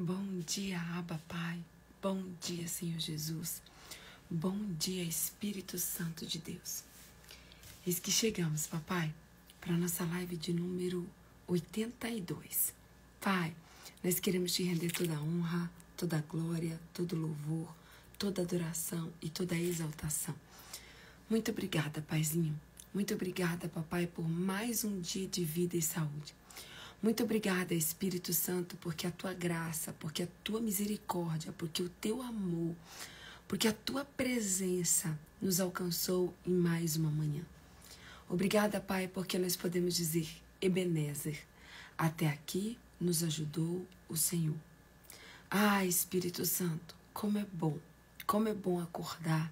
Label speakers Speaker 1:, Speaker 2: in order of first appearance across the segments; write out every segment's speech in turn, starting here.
Speaker 1: Bom dia, Abba, Pai. Bom dia, Senhor Jesus. Bom dia, Espírito Santo de Deus. Eis que chegamos, papai, para a nossa live de número 82. Pai, nós queremos te render toda a honra, toda a glória, todo louvor, toda adoração e toda a exaltação. Muito obrigada, Paizinho. Muito obrigada, papai, por mais um dia de vida e saúde. Muito obrigada, Espírito Santo, porque a tua graça, porque a tua misericórdia, porque o teu amor, porque a tua presença nos alcançou em mais uma manhã. Obrigada, Pai, porque nós podemos dizer, Ebenezer, até aqui nos ajudou o Senhor. Ah, Espírito Santo, como é bom acordar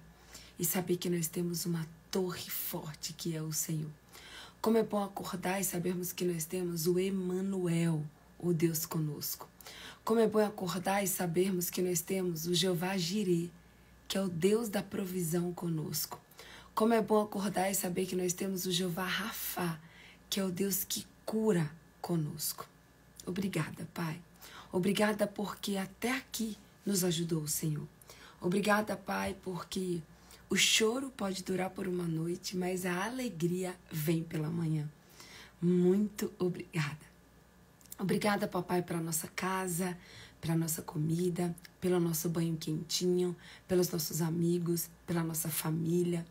Speaker 1: e saber que nós temos uma torre forte que é o Senhor. Como é bom acordar e sabermos que nós temos o Emanuel, o Deus conosco. Como é bom acordar e sabermos que nós temos o Jeová Jirê, que é o Deus da provisão conosco. Como é bom acordar e saber que nós temos o Jeová Rafá, que é o Deus que cura conosco. Obrigada, Pai. Obrigada porque até aqui nos ajudou o Senhor. Obrigada, Pai, porque o choro pode durar por uma noite, mas a alegria vem pela manhã. Muito obrigada. Obrigada, papai, pela nossa casa, pela nossa comida, pelo nosso banho quentinho, pelos nossos amigos, pela nossa família.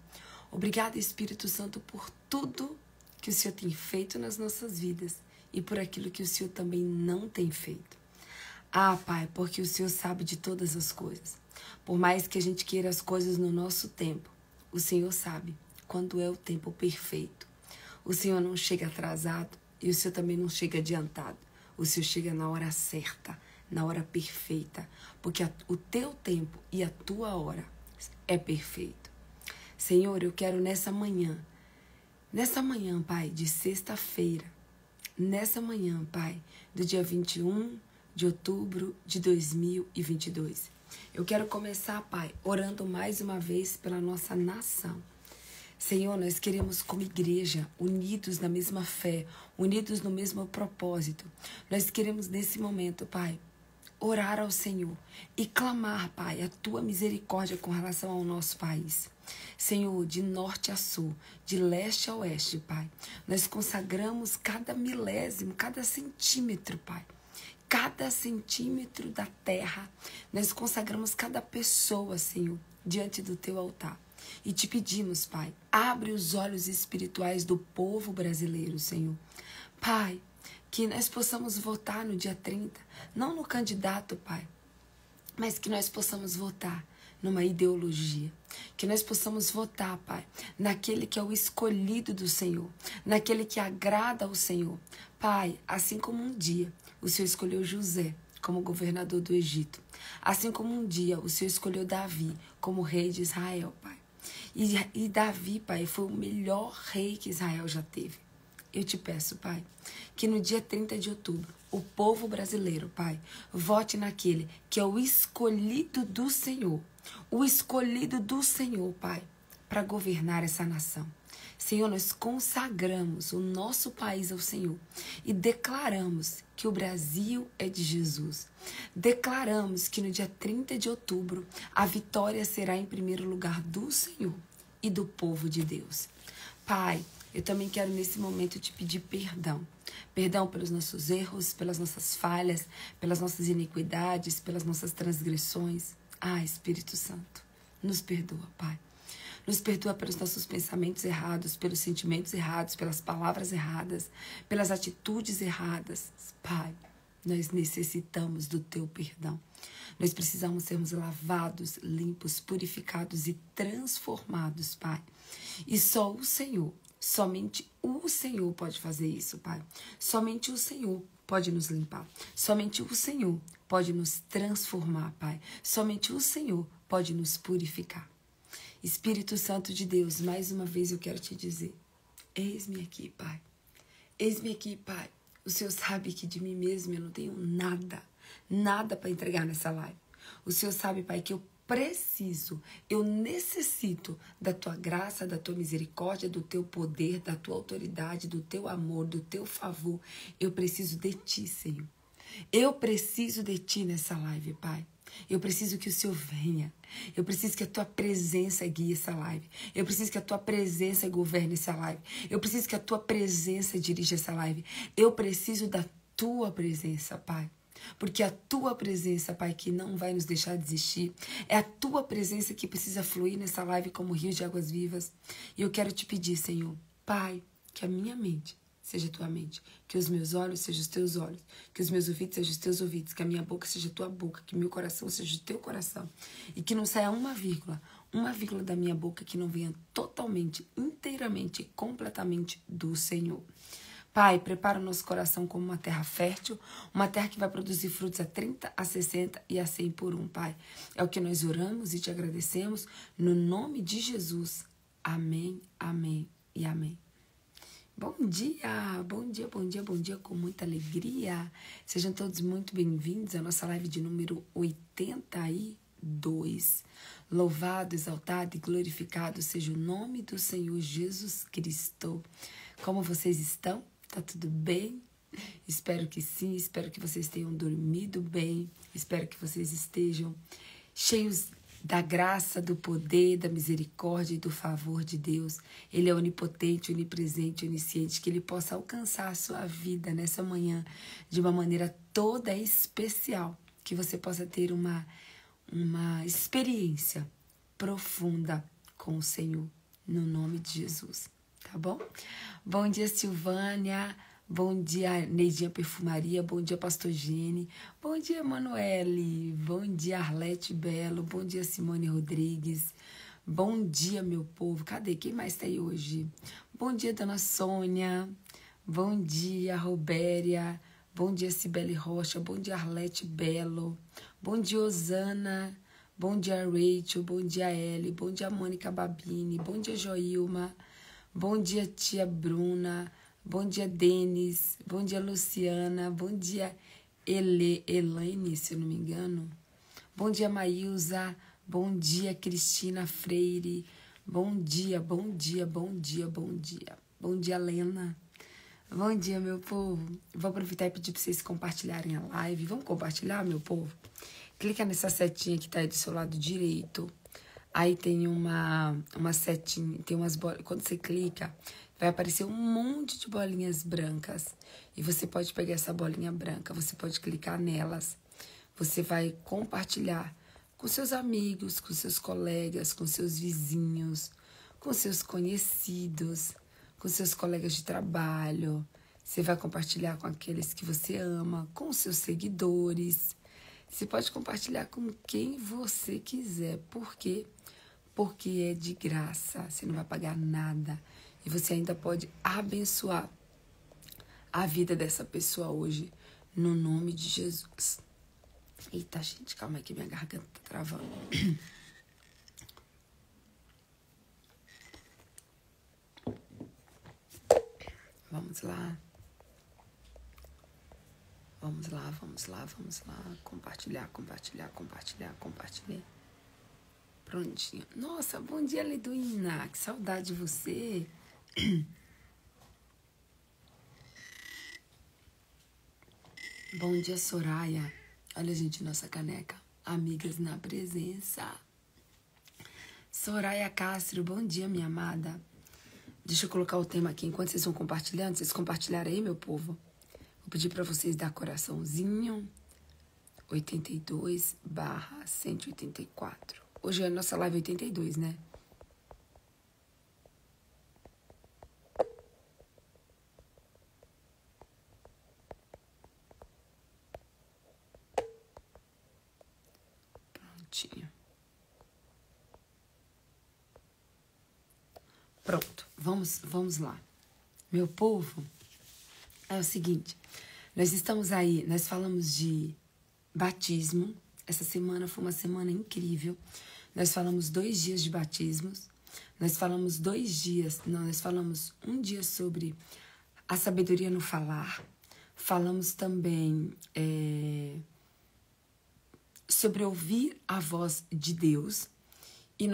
Speaker 1: Obrigada, Espírito Santo, por tudo que o Senhor tem feito nas nossas vidas e por aquilo que o Senhor também não tem feito. Ah, Pai, porque o Senhor sabe de todas as coisas. Por mais que a gente queira as coisas no nosso tempo, o Senhor sabe quando é o tempo perfeito. O Senhor não chega atrasado e o Senhor também não chega adiantado. O Senhor chega na hora certa, na hora perfeita, porque o teu tempo e a tua hora é perfeito. Senhor, eu quero nessa manhã, Pai, de sexta-feira, nessa manhã, Pai, do dia 21 de outubro de 2022, eu quero começar, Pai, orando mais uma vez pela nossa nação. Senhor, nós queremos como igreja, unidos na mesma fé, unidos no mesmo propósito. Nós queremos nesse momento, Pai, orar ao Senhor e clamar, Pai, a Tua misericórdia com relação ao nosso país. Senhor, de norte a sul, de leste a oeste, Pai, nós consagramos cada milésimo, cada centímetro, Pai. Cada centímetro da terra, nós consagramos cada pessoa, Senhor, diante do Teu altar. E te pedimos, Pai, abre os olhos espirituais do povo brasileiro, Senhor. Pai, que nós possamos votar no dia 30, não no candidato, Pai, mas que nós possamos votar numa ideologia, que nós possamos votar, Pai, naquele que é o escolhido do Senhor, naquele que agrada ao Senhor. Pai, assim como um dia o Senhor escolheu José como governador do Egito, assim como um dia o Senhor escolheu Davi como rei de Israel, Pai. E Davi, Pai, foi o melhor rei que Israel já teve. Eu te peço, Pai, que no dia 30 de outubro, o povo brasileiro, Pai, vote naquele que é o escolhido do Senhor. O escolhido do Senhor, Pai, para governar essa nação. Senhor, nós consagramos o nosso país ao Senhor e declaramos que o Brasil é de Jesus. Declaramos que no dia 30 de outubro a vitória será em primeiro lugar do Senhor e do povo de Deus. Pai, eu também quero nesse momento te pedir perdão. Perdão pelos nossos erros, pelas nossas falhas, pelas nossas iniquidades, pelas nossas transgressões. Ah, Espírito Santo, nos perdoa, Pai. Nos perdoa pelos nossos pensamentos errados, pelos sentimentos errados, pelas palavras erradas, pelas atitudes erradas. Pai, nós necessitamos do Teu perdão. Nós precisamos sermos lavados, limpos, purificados e transformados, Pai. E só o Senhor, somente o Senhor pode fazer isso, Pai. Somente o Senhor pode nos limpar. Somente o Senhor pode nos transformar, Pai. Somente o Senhor pode nos purificar. Espírito Santo de Deus, mais uma vez eu quero te dizer, eis-me aqui, Pai. Eis-me aqui, Pai. O Senhor sabe que de mim mesmo eu não tenho nada para entregar nessa live. O Senhor sabe, Pai, que eu necessito da Tua graça, da Tua misericórdia, do Teu poder, da Tua autoridade, do Teu amor, do Teu favor. Eu preciso de Ti, Senhor. Eu preciso de Ti nessa live, Pai. Eu preciso que o Senhor venha. Eu preciso que a Tua presença guie essa live. Eu preciso que a Tua presença governe essa live. Eu preciso que a Tua presença dirija essa live. Eu preciso da Tua presença, Pai. Porque a Tua presença, Pai, que não vai nos deixar desistir. É a Tua presença que precisa fluir nessa live como rio de águas vivas. E eu quero te pedir, Senhor, Pai, que a minha mente seja a Tua mente, que os meus olhos sejam os Teus olhos, que os meus ouvidos sejam os Teus ouvidos, que a minha boca seja a Tua boca, que meu coração seja o Teu coração, e que não saia uma vírgula da minha boca que não venha totalmente, inteiramente, completamente do Senhor. Pai, prepara o nosso coração como uma terra fértil, uma terra que vai produzir frutos a 30, a 60 e a 100 por um, Pai. É o que nós oramos e te agradecemos, no nome de Jesus. Amém, amém e amém. Bom dia, bom dia, bom dia, bom dia, com muita alegria. Sejam todos muito bem-vindos à nossa live de número 82. Louvado, exaltado e glorificado seja o nome do Senhor Jesus Cristo. Como vocês estão? Tá tudo bem? Espero que sim, espero que vocês tenham dormido bem, espero que vocês estejam cheios da graça, do poder, da misericórdia e do favor de Deus. Ele é onipotente, onipresente, onisciente, que Ele possa alcançar a sua vida nessa manhã de uma maneira toda especial, que você possa ter uma experiência profunda com o Senhor, no nome de Jesus, tá bom? Bom dia, Silvânia. Bom dia, Neidinha Perfumaria. Bom dia, Pastor Gene. Bom dia, Emanuele. Bom dia, Arlete Belo. Bom dia, Simone Rodrigues. Bom dia, meu povo. Cadê? Quem mais tá aí hoje? Bom dia, Dona Sônia. Bom dia, Robéria. Bom dia, Cibele Rocha. Bom dia, Arlete Belo. Bom dia, Osana. Bom dia, Rachel. Bom dia, Ellie. Bom dia, Mônica Babini. Bom dia, Joilma. Bom dia, tia Bruna. Bom dia, Denis. Bom dia, Luciana. Bom dia, Elaine, se eu não me engano. Bom dia, Maílza. Bom dia, Cristina Freire. Bom dia, bom dia, bom dia, bom dia. Bom dia, Lena. Bom dia, meu povo. Vou aproveitar e pedir para vocês compartilharem a live. Vamos compartilhar, meu povo? Clica nessa setinha que está aí do seu lado direito. Aí tem uma setinha, tem umas bolas. Quando você clica, vai aparecer um monte de bolinhas brancas. E você pode pegar essa bolinha branca, você pode clicar nelas. Você vai compartilhar com seus amigos, com seus colegas, com seus vizinhos, com seus conhecidos, com seus colegas de trabalho. Você vai compartilhar com aqueles que você ama, com seus seguidores. Você pode compartilhar com quem você quiser. Por quê? Porque é de graça, você não vai pagar nada. E você ainda pode abençoar a vida dessa pessoa hoje, no nome de Jesus. Eita, gente, calma aí que minha garganta tá travando. Vamos lá. Vamos lá, vamos lá, vamos lá. Compartilhar, compartilhar, compartilhar, compartilhar. Prontinho. Nossa, bom dia, Leduína. Que saudade de você. Bom dia, Soraya. Olha, gente, nossa caneca. Amigas na presença. Soraya Castro, bom dia, minha amada. Deixa eu colocar o tema aqui enquanto vocês vão compartilhando. Vocês compartilharam aí, meu povo? Vou pedir para vocês dar coraçãozinho. 82/184. Hoje é a nossa live 82, né? Prontinho. Pronto, vamos lá. Meu povo, é o seguinte, nós estamos aí, nós falamos de batismo. Essa semana foi uma semana incrível. Nós falamos 2 dias de batismos. Nós falamos nós falamos um dia sobre a sabedoria no falar. Falamos também sobre ouvir a voz de Deus. E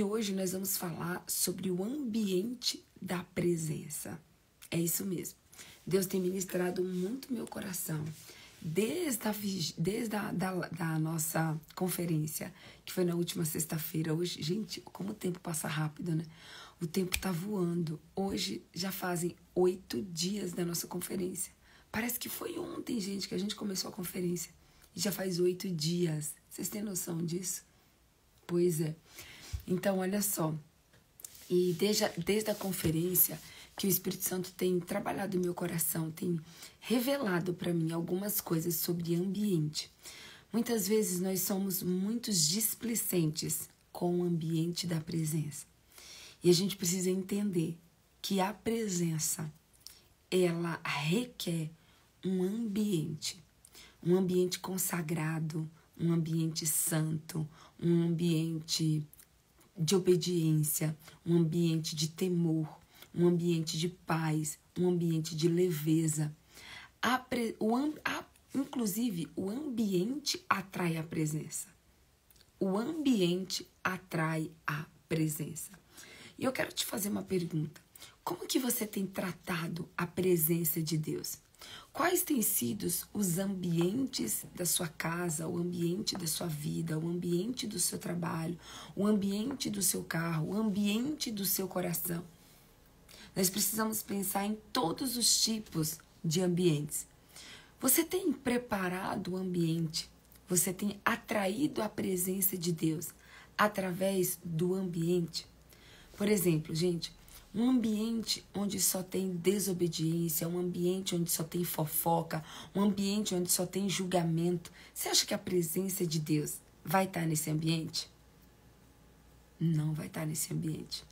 Speaker 1: hoje nós vamos falar sobre o ambiente da presença. É isso mesmo. Deus tem ministrado muito meu coração. desde da nossa conferência, que foi na última sexta-feira. Hoje, gente, como o tempo passa rápido, né? O tempo tá voando. Hoje já fazem 8 dias da nossa conferência. Parece que foi ontem, gente, que a gente começou a conferência. E já faz 8 dias. Vocês têm noção disso? Pois é. Então, olha só. E desde a conferência que o Espírito Santo tem trabalhado no meu coração, tem revelado para mim algumas coisas sobre ambiente. Muitas vezes nós somos muito displicentes com o ambiente da presença. E a gente precisa entender que a presença, ela requer um ambiente consagrado, um ambiente santo, um ambiente de obediência, um ambiente de temor, um ambiente de paz, um ambiente de leveza. Inclusive, o ambiente atrai a presença. O ambiente atrai a presença. E eu quero te fazer uma pergunta. Como que você tem tratado a presença de Deus? Quais têm sido os ambientes da sua casa, o ambiente da sua vida, o ambiente do seu trabalho, o ambiente do seu carro, o ambiente do seu coração? Nós precisamos pensar em todos os tipos de ambientes. Você tem preparado o ambiente? Você tem atraído a presença de Deus através do ambiente? Por exemplo, gente, um ambiente onde só tem desobediência, um ambiente onde só tem fofoca, um ambiente onde só tem julgamento. Você acha que a presença de Deus vai estar nesse ambiente? Não vai estar nesse ambiente.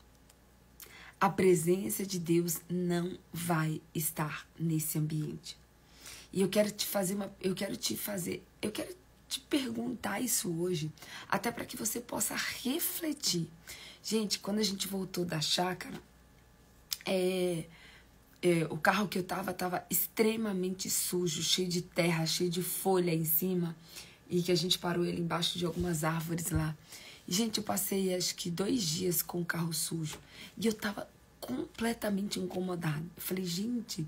Speaker 1: A presença de Deus não vai estar nesse ambiente. E eu quero te perguntar isso hoje, até para que você possa refletir. Gente, quando a gente voltou da chácara, o carro que eu tava extremamente sujo, cheio de terra, cheio de folha em cima, e que a gente parou ele embaixo de algumas árvores lá. E, gente, eu passei acho que 2 dias com o carro sujo, e eu tava completamente incomodada. Eu falei, gente,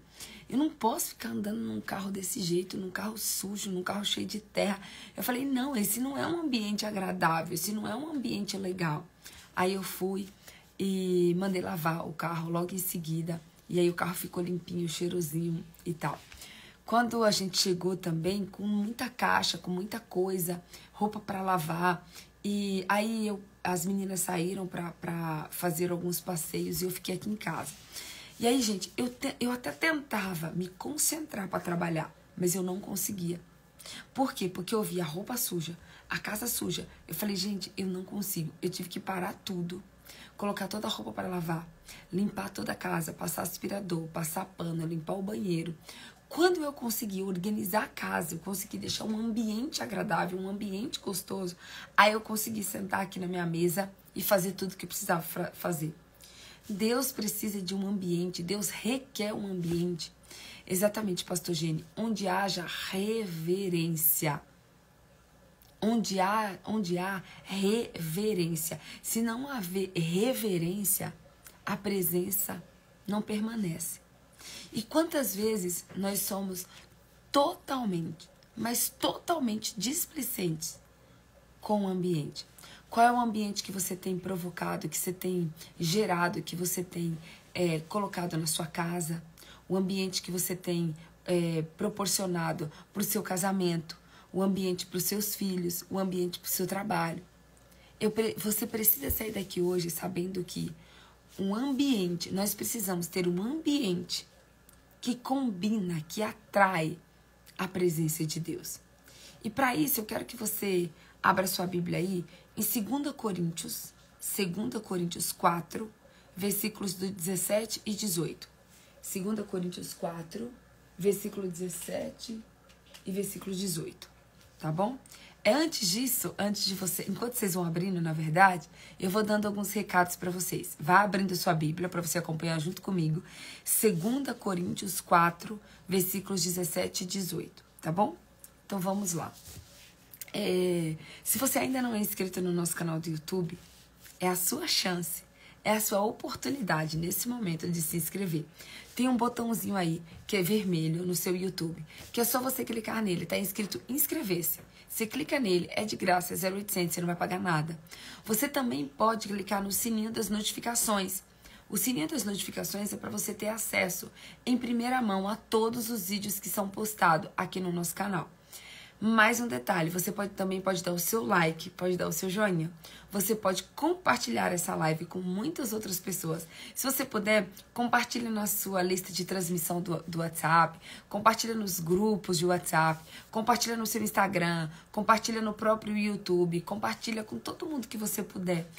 Speaker 1: eu não posso ficar andando num carro desse jeito, num carro sujo, num carro cheio de terra. Eu falei, não, esse não é um ambiente agradável, esse não é um ambiente legal. Aí eu fui e mandei lavar o carro logo em seguida. E aí o carro ficou limpinho, cheirosinho e tal. Quando a gente chegou também com muita caixa, com muita coisa, roupa para lavar. E aí as meninas saíram para fazer alguns passeios e eu fiquei aqui em casa. E aí, gente, eu até tentava me concentrar para trabalhar, mas eu não conseguia. Por quê? Porque eu via a roupa suja, a casa suja. Eu falei, gente, eu não consigo. Eu tive que parar tudo, colocar toda a roupa para lavar, limpar toda a casa, passar aspirador, passar pano, limpar o banheiro. Quando eu consegui organizar a casa, eu consegui deixar um ambiente agradável, um ambiente gostoso, aí eu consegui sentar aqui na minha mesa e fazer tudo que eu precisava fazer. Deus precisa de um ambiente, Deus requer um ambiente. Exatamente, pastor Gene, onde haja reverência. Onde há reverência. Se não haver reverência, a presença não permanece. E quantas vezes nós somos totalmente, mas totalmente displicentes com o ambiente? Qual é o ambiente que você tem provocado, que você tem gerado, que você tem colocado na sua casa? O ambiente que você tem proporcionado para o seu casamento, o ambiente para os seus filhos, o ambiente para o seu trabalho. Você precisa sair daqui hoje sabendo que nós precisamos ter um ambiente que combina, que atrai a presença de Deus. E para isso eu quero que você abra sua Bíblia aí em 2 Coríntios 4, versículos do 17 e 18. 2 Coríntios 4, versículo 17 e versículo 18. Tá bom? Antes de você, enquanto vocês vão abrindo, na verdade, eu vou dando alguns recados para vocês. Vá abrindo sua Bíblia para você acompanhar junto comigo. 2 Coríntios 4, versículos 17 e 18. Tá bom? Então vamos lá. Se você ainda não é inscrito no nosso canal do YouTube, é a sua chance é a sua oportunidade nesse momento de se inscrever. Tem um botãozinho aí que é vermelho no seu YouTube, que é só você clicar nele, tá escrito inscrever-se. Você clica nele, é de graça, é 0800, você não vai pagar nada. Você também pode clicar no sininho das notificações. O sininho das notificações é para você ter acesso em primeira mão a todos os vídeos que são postados aqui no nosso canal. Mais um detalhe, você também pode dar o seu like, pode dar o seu joinha. Você pode compartilhar essa live com muitas outras pessoas. Se você puder, compartilha na sua lista de transmissão do WhatsApp, compartilha nos grupos de WhatsApp, compartilha no seu Instagram, compartilha no próprio YouTube, compartilha com todo mundo que você puder.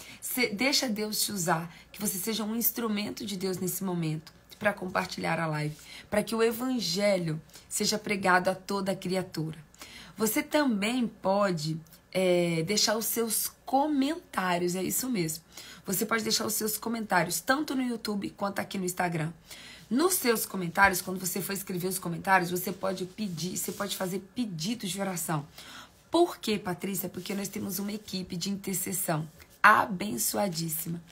Speaker 1: Deixa Deus te usar, que você seja um instrumento de Deus nesse momento para compartilhar a live, para que o evangelho seja pregado a toda a criatura. Você também pode deixar os seus comentários, é isso mesmo. Você pode deixar os seus comentários, tanto no YouTube quanto aqui no Instagram. Nos seus comentários, quando você for escrever os comentários, você pode pedir, você pode fazer pedidos de oração. Por quê, Patrícia? Porque nós temos uma equipe de intercessão abençoadíssima,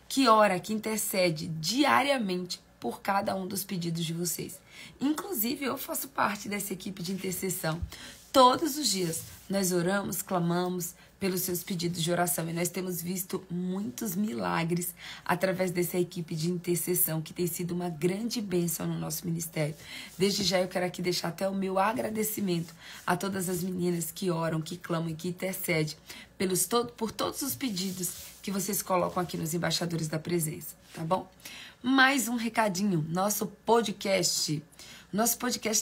Speaker 1: que ora, que intercede diariamente por cada um dos pedidos de vocês. Inclusive, eu faço parte dessa equipe de intercessão. Todos os dias nós oramos, clamamos pelos seus pedidos de oração e nós temos visto muitos milagres através dessa equipe de intercessão que tem sido uma grande bênção no nosso ministério. Desde já eu quero aqui deixar até o meu agradecimento a todas as meninas que oram, que clamam e que intercedem por todos os pedidos que vocês colocam aqui nos Embaixadores da Presença, tá bom? Mais um recadinho, nosso podcast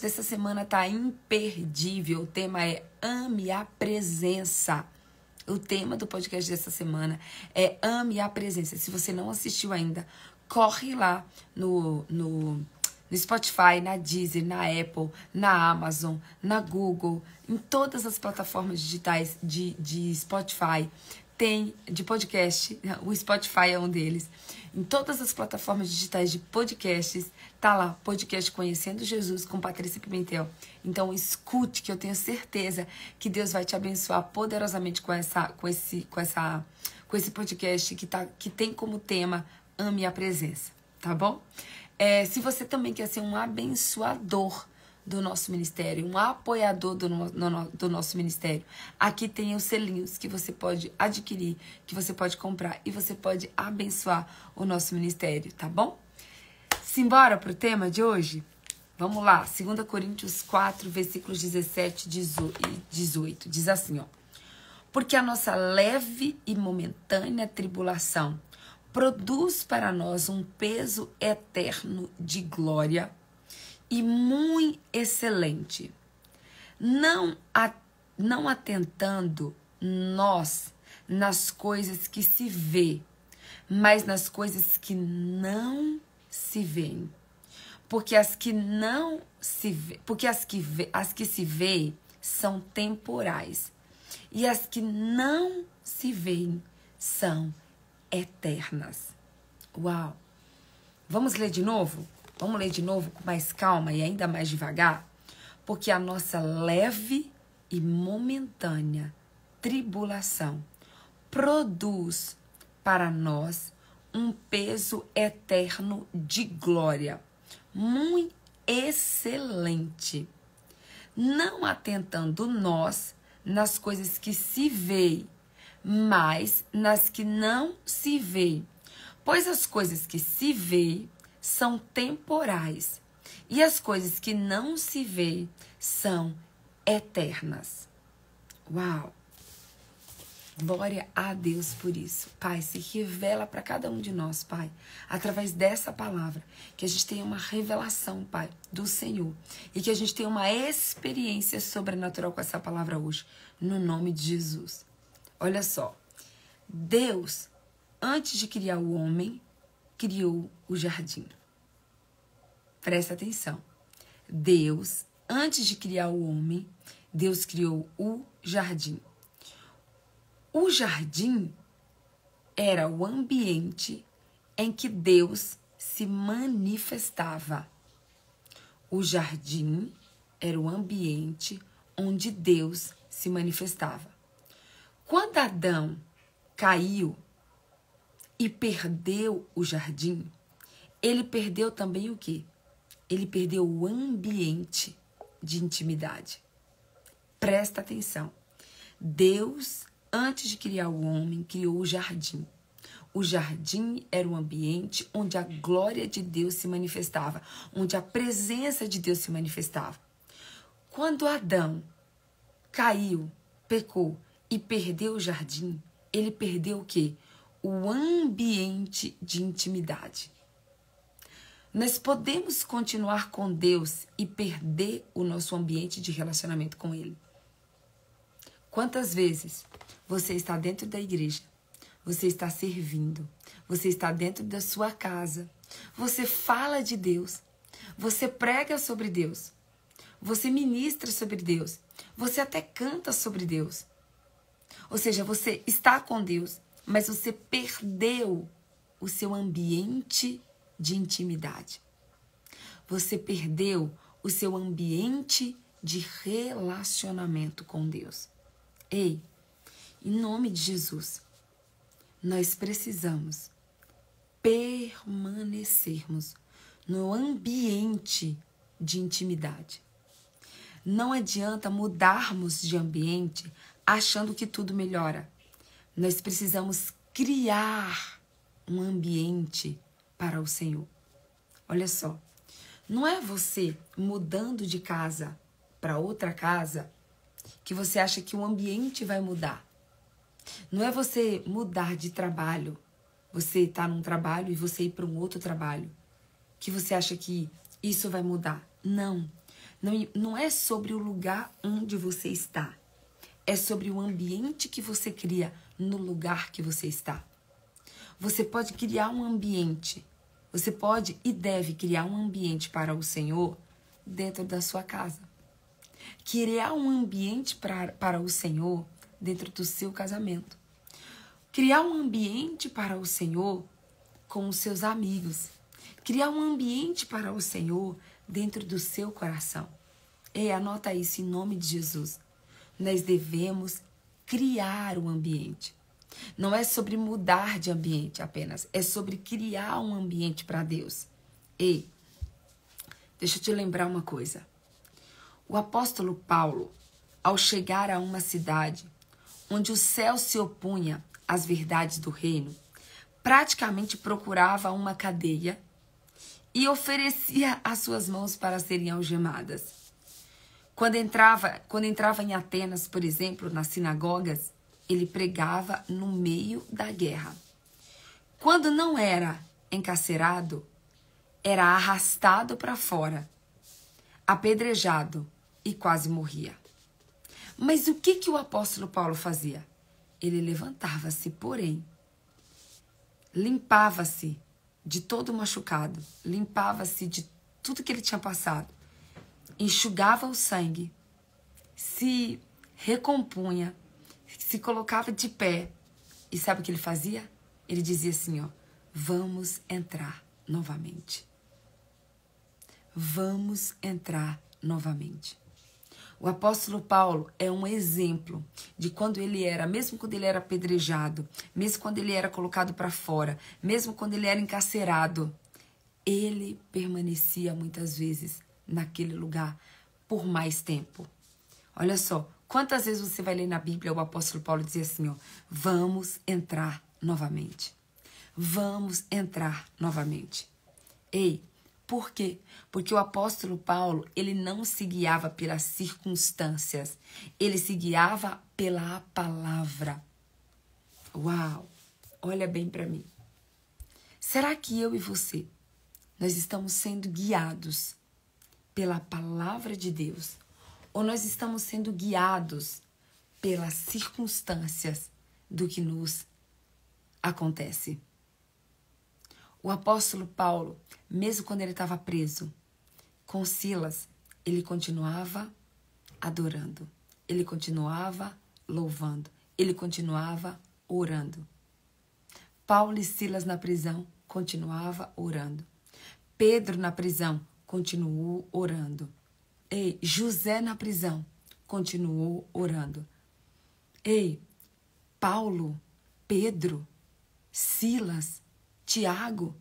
Speaker 1: dessa semana tá imperdível. O tema é Ame a Presença. O tema do podcast dessa semana é Ame a Presença. Se você não assistiu ainda, corre lá no Spotify, na Deezer, na Apple, na Amazon, na Google, em todas as plataformas digitais de Spotify. Tem de podcast, o Spotify é um deles. Em todas as plataformas digitais de podcasts, tá lá, podcast Conhecendo Jesus com Patrícia Pimentel. Então escute, que eu tenho certeza que Deus vai te abençoar poderosamente com esse podcast que tem como tema Ame a Presença, tá bom? Se você também quer ser um abençoador do nosso ministério, um apoiador do nosso ministério, aqui tem os selinhos que você pode adquirir, que você pode comprar e você pode abençoar o nosso ministério, tá bom? Simbora pro tema de hoje? Vamos lá, 2 Coríntios 4, versículos 17 e 18, diz assim, ó: porque a nossa leve e momentânea tribulação produz para nós um peso eterno de glória e muito excelente, não atentando nós nas coisas que se vê, mas nas coisas que não se veem. Porque as que se veem são temporais, e as que não se veem são eternas. Uau! Vamos ler de novo? Vamos ler de novo com mais calma e ainda mais devagar? Porque a nossa leve e momentânea tribulação produz para nós um peso eterno de glória, muito excelente, não atentando nós nas coisas que se veem, mas nas que não se veem. Pois as coisas que se veem são temporais, e as coisas que não se veem são eternas. Uau! Glória a Deus por isso. Pai, se revela para cada um de nós, Pai, através dessa palavra, que a gente tenha uma revelação, Pai, do Senhor, e que a gente tenha uma experiência sobrenatural com essa palavra hoje, no nome de Jesus. Olha só, Deus, antes de criar o homem, criou o jardim. Presta atenção. Deus, antes de criar o homem, Deus criou o jardim. O jardim era o ambiente em que Deus se manifestava. O jardim era o ambiente onde Deus se manifestava. Quando Adão caiu e perdeu o jardim, ele perdeu também o quê? Ele perdeu o ambiente de intimidade. Presta atenção. Deus, antes de criar o homem, criou o jardim. O jardim era um ambiente onde a glória de Deus se manifestava, onde a presença de Deus se manifestava. Quando Adão caiu, pecou e perdeu o jardim, ele perdeu o quê? O ambiente de intimidade. Nós podemos continuar com Deus e perder o nosso ambiente de relacionamento com Ele. Quantas vezes você está dentro da igreja, você está servindo, você está dentro da sua casa, você fala de Deus, você prega sobre Deus, você ministra sobre Deus, você até canta sobre Deus. Ou seja, você está com Deus, mas você perdeu o seu ambiente de intimidade. Você perdeu o seu ambiente de relacionamento com Deus. Ei, em nome de Jesus, nós precisamos permanecermos no ambiente de intimidade. Não adianta mudarmos de ambiente achando que tudo melhora. Nós precisamos criar um ambiente para o Senhor. Olha só, não é você mudando de casa para outra casa que você acha que o ambiente vai mudar. Não é você mudar de trabalho, você está num trabalho e você ir para um outro trabalho, que você acha que isso vai mudar. Não é sobre o lugar onde você está. É sobre o ambiente que você cria no lugar que você está. Você pode criar um ambiente, você pode e deve criar um ambiente para o Senhor dentro da sua casa. Criar um ambiente para o Senhor dentro do seu casamento. Criar um ambiente para o Senhor com os seus amigos. Criar um ambiente para o Senhor dentro do seu coração. Ei, anota isso em nome de Jesus. Nós devemos criar um ambiente. Não é sobre mudar de ambiente apenas, é sobre criar um ambiente para Deus. Ei, deixa eu te lembrar uma coisa. O apóstolo Paulo, ao chegar a uma cidade onde o céu se opunha às verdades do reino, praticamente procurava uma cadeia e oferecia as suas mãos para serem algemadas. Quando entrava em Atenas, por exemplo, nas sinagogas, ele pregava no meio da guerra. Quando não era encarcerado, era arrastado para fora, apedrejado e quase morria. Mas o que o apóstolo Paulo fazia? Ele levantava-se, porém, limpava-se de todo machucado, limpava-se de tudo que ele tinha passado, enxugava o sangue, se recompunha, se colocava de pé. E sabe o que ele fazia? Ele dizia assim, vamos entrar novamente. Vamos entrar novamente. O apóstolo Paulo é um exemplo de quando ele era, mesmo quando ele era apedrejado, mesmo quando ele era colocado para fora, mesmo quando ele era encarcerado, ele permanecia muitas vezes naquele lugar por mais tempo. Olha só, quantas vezes você vai ler na Bíblia o apóstolo Paulo dizer assim, vamos entrar novamente. Vamos entrar novamente. Ei, por quê? Porque o apóstolo Paulo, ele não se guiava pelas circunstâncias, ele se guiava pela palavra. Uau! Olha bem para mim. Será que eu e você, nós estamos sendo guiados pela palavra de Deus? Ou nós estamos sendo guiados pelas circunstâncias do que nos acontece? O apóstolo Paulo, mesmo quando ele estava preso, com Silas, ele continuava adorando, ele continuava louvando, ele continuava orando. Paulo e Silas na prisão continuava orando. Pedro na prisão continuou orando. Ei, José na prisão continuou orando. Ei, Paulo, Pedro, Silas, Tiago,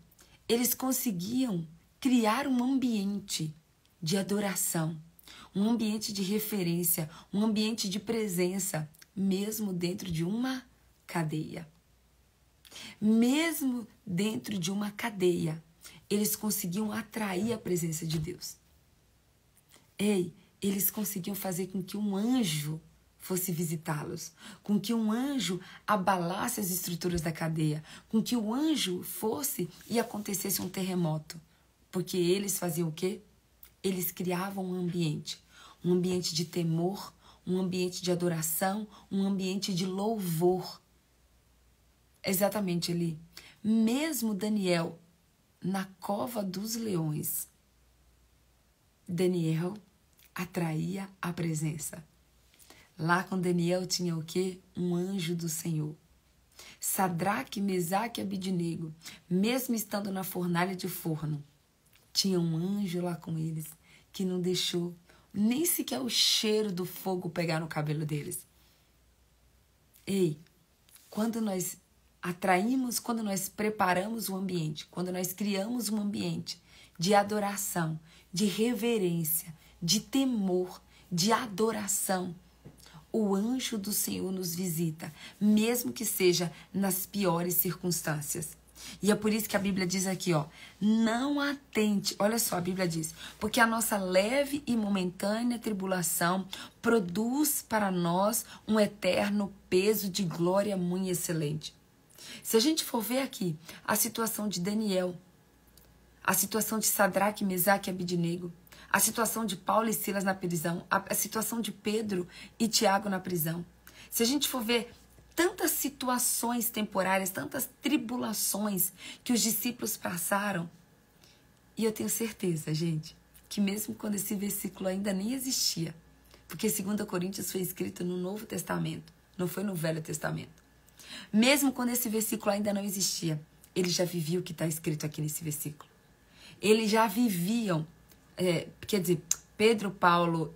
Speaker 1: eles conseguiam criar um ambiente de adoração, um ambiente de referência, um ambiente de presença, mesmo dentro de uma cadeia. Mesmo dentro de uma cadeia, eles conseguiam atrair a presença de Deus. Eles conseguiam fazer com que um anjo fosse visitá-los, com que um anjo abalasse as estruturas da cadeia, com que o anjo fosse e acontecesse um terremoto. Porque eles faziam o quê? Eles criavam um ambiente de temor, um ambiente de adoração, um ambiente de louvor. Exatamente ali. Mesmo Daniel, na cova dos leões, Daniel atraía a presença. Lá com Daniel tinha o quê? Um anjo do Senhor. Sadraque, Mesaque e Abidnego, mesmo estando na fornalha de forno, tinha um anjo lá com eles que não deixou nem sequer o cheiro do fogo pegar no cabelo deles. Quando nós atraímos, quando nós preparamos o ambiente, quando nós criamos um ambiente de adoração, de reverência, de temor, de adoração, o anjo do Senhor nos visita, mesmo que seja nas piores circunstâncias. E é por isso que a Bíblia diz aqui, não atente, olha só, a Bíblia diz, porque a nossa leve e momentânea tribulação produz para nós um eterno peso de glória muito excelente. Se a gente for ver aqui a situação de Daniel, a situação de Sadraque, Mesaque e Abidnego, a situação de Paulo e Silas na prisão, a situação de Pedro e Tiago na prisão. Se a gente for ver tantas situações temporárias, tantas tribulações que os discípulos passaram, e eu tenho certeza, gente, que mesmo quando esse versículo ainda nem existia, porque 2 Coríntios foi escrito no Novo Testamento, não foi no Velho Testamento. Mesmo quando esse versículo ainda não existia, eles já viviam o que está escrito aqui nesse versículo. Eles já viviam, quer dizer, Pedro, Paulo,